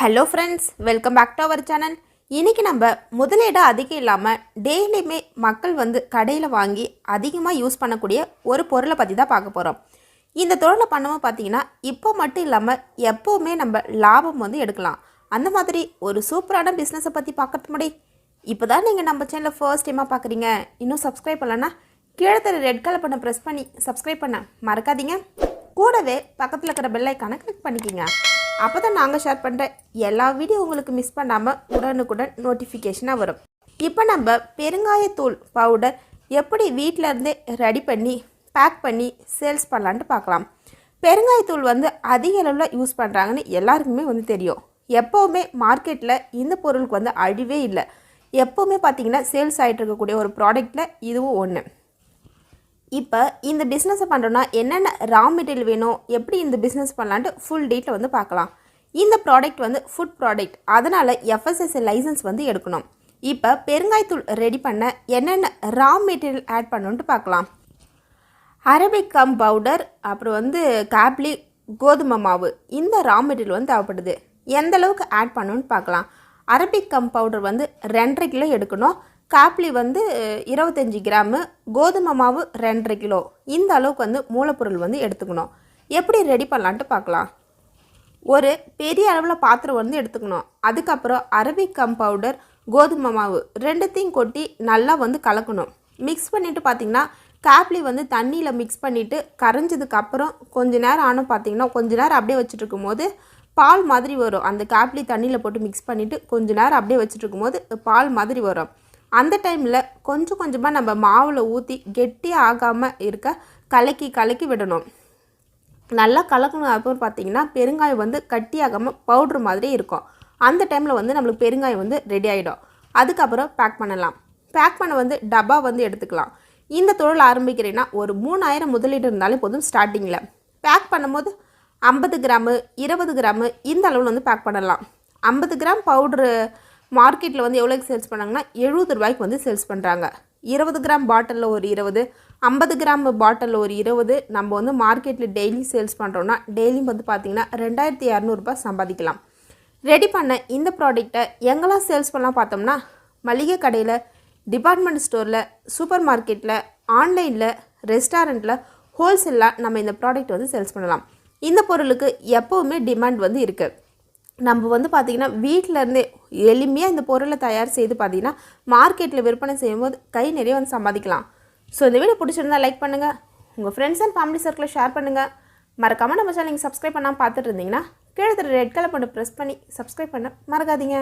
Hello friends, welcome back to our channel. இன்றைக்கி நம்ம முதலீடு அதிகம் இல்லாமல் டெய்லியுமே மக்கள் கடையில் வாங்கி அதிகமாக யூஸ் பண்ணக்கூடிய ஒரு பொருளை பற்றி தான் பார்க்க போகிறோம். இந்த தொழிலை பண்ணும்போது பார்த்திங்கன்னா இப்போ மட்டும் இல்லாமல் எப்போவுமே நம்ம லாபம் எடுக்கலாம். அந்த மாதிரி ஒரு சூப்பரான பிஸ்னஸை பற்றி பார்க்கறது முன்னாடி இப்போ தான் நீங்கள் நம்ம சேனலில் ஃபர்ஸ்ட் டைமாக பார்க்குறீங்க, இன்னும் சப்ஸ்கிரைப் பண்ணலன்னா கீழே தர ரெட் கலர் பண்ண ப்ரெஸ் பண்ணி சப்ஸ்கிரைப் பண்ண மறக்காதீங்க. கூடவே பக்கத்தில் இருக்கிற பெல் ஐக்கானை கிளிக் பண்ணிக்கிங்க. அப்போ தான் நாங்கள் ஷேர் பண்ணுற எல்லா வீடியோ உங்களுக்கு மிஸ் பண்ணாமல் உடனுக்குடன் நோட்டிஃபிகேஷனாக வரும். இப்போ நம்ம பெருங்காயத்தூள் பவுடர் எப்படி வீட்டிலருந்தே ரெடி பண்ணி பேக் பண்ணி சேல்ஸ் பண்ணலான்ட்டு பார்க்கலாம். பெருங்காயத்தூள் அதிக அளவில் யூஸ் பண்ணுறாங்கன்னு எல்லாருக்குமே தெரியும். எப்போவுமே மார்க்கெட்டில் இந்த பொருளுக்கு அழிவே இல்லை. எப்போவுமே பார்த்திங்கன்னா சேல்ஸ் ஆகிட்டு இருக்கக்கூடிய ஒரு ப்ராடக்டில் இதுவும் ஒன்று. இப்போ இந்த பிஸ்னஸை பண்ணுறோன்னா என்னென்ன ரா மெட்டீரியல் வேணும், எப்படி இந்த பிஸ்னஸ் பண்ணலான்ட்டு ஃபுல் டீட்டில் பார்க்கலாம். இந்த ப்ராடக்ட் ஃபுட் ப்ராடக்ட், அதனால் FSSAI லைசன்ஸ் எடுக்கணும். இப்போ பெருங்காயத்தூள் ரெடி பண்ண என்னென்ன ரா மெட்டீரியல் ஆட் பண்ணணுன்ட்டு பார்க்கலாம். அரபிக் கம் பவுடர், அப்புறம் காப்லி கோதுமை மாவு, இந்த ரா மெட்டீரியல் தேவைப்படுது. எந்த அளவுக்கு ஆட் பண்ணணுன்னு பார்க்கலாம். அரபிக் கம் பவுடர் 2.5 கிலோ எடுக்கணும். காப்லி 25 கிராமு, கோதுமை மாவு 2.5 கிலோ, இந்த அளவுக்கு மூலப்பொருள் எடுத்துக்கணும். எப்படி ரெடி பண்ணலான்ட்டு பார்க்கலாம். ஒரு பெரிய அளவில் பாத்திரம் எடுத்துக்கணும். அதுக்கப்புறம் அரபிக் கம் பவுடர், கோதுமை மாவு ரெண்டுத்தையும் கொட்டி நல்லா கலக்கணும். மிக்ஸ் பண்ணிவிட்டு பார்த்திங்கன்னா காப்லி தண்ணியில் மிக்ஸ் பண்ணிவிட்டு கரைஞ்சதுக்கப்புறம் கொஞ்ச நேரம் ஆனால் பார்த்திங்கன்னா கொஞ்ச நேரம் அப்படியே வச்சுட்ருக்கும் போது பால் மாதிரி வரும். அந்த காப்லி தண்ணியில் போட்டு மிக்ஸ் பண்ணிவிட்டு கொஞ்ச நேரம் அப்படியே வச்சுட்ருக்கும் போது பால் மாதிரி வரும். அந்த டைமில் கொஞ்சம் கொஞ்சமாக நம்ம மாவில் ஊற்றி கெட்டியாக ஆகாமல் இருக்க கலக்கி விடணும். நல்லா கலக்கணும். அப்புறம் பார்த்திங்கன்னா பெருங்காயம் கட்டியாகாமல் பவுட்ரு மாதிரி இருக்கும். அந்த டைமில் நம்மளுக்கு பெருங்காயம் ரெடி ஆகிடும். அதுக்கப்புறம் பேக் பண்ணலாம். பேக் பண்ண டப்பா எடுத்துக்கலாம். இந்த தொழில் ஆரம்பிக்கிறேன்னா ஒரு 3000 முதலீடு இருந்தாலே போதும். ஸ்டார்டிங்கில் பேக் பண்ணும்போது 50 கிராமு 20 கிராமு இந்த அளவில் பேக் பண்ணலாம். 50 கிராம் பவுட்ரு மார்க்கெட்டில் எவ்வளோக்கு சேல்ஸ் பண்ணாங்கன்னா 70 ரூபாய்க்கு சேல்ஸ் பண்ணுறாங்க. 20 கிராம் பாட்டிலில் ஒரு 20, 50 கிராம் பாட்டிலில் ஒரு 20 நம்ம மார்க்கெட்டில் டெய்லி சேல்ஸ் பண்ணுறோன்னா டெய்லியும் பார்த்திங்கன்னா 2200 ரூபாய் சம்பாதிக்கலாம். ரெடி பண்ண இந்த ப்ராடக்டை எங்கெல்லாம் சேல்ஸ் பண்ணலாம் பார்த்தோம்னா மளிகை கடையில், டிபார்ட்மெண்ட் ஸ்டோரில், சூப்பர் மார்க்கெட்டில், ஆன்லைனில், ரெஸ்டாரண்ட்டில், ஹோல்சேலாக நம்ம இந்த ப்ராடக்ட் சேல்ஸ் பண்ணலாம். இந்த பொருளுக்கு எப்போவுமே டிமாண்ட் இருக்குது. நம்ம பார்த்திங்கன்னா வீட்டிலருந்தே எளிமையாக இந்த பொருளை தயார் செய்து பார்த்திங்கன்னா மார்க்கெட்டில் விற்பனை செய்யும்போது கை நிறைய சம்பாதிக்கலாம். ஸோ இந்த வீடியோ பிடிச்சிருந்தால் லைக் பண்ணுங்கள், உங்கள் ஃப்ரெண்ட்ஸ் அண்ட் ஃபேமிலி சர்க்கிளில் ஷேர் பண்ணுங்கள். மறக்காமல் நம்ம சேனல் நீங்கள் சப்ஸ்கிரைப் பண்ணாமல் பார்த்துட்டு இருந்தீங்கன்னா கீழே ரெட் கலர் பண்ணி ப்ரெஸ் பண்ணி சப்ஸ்கிரைப் பண்ண மறக்காதீங்க.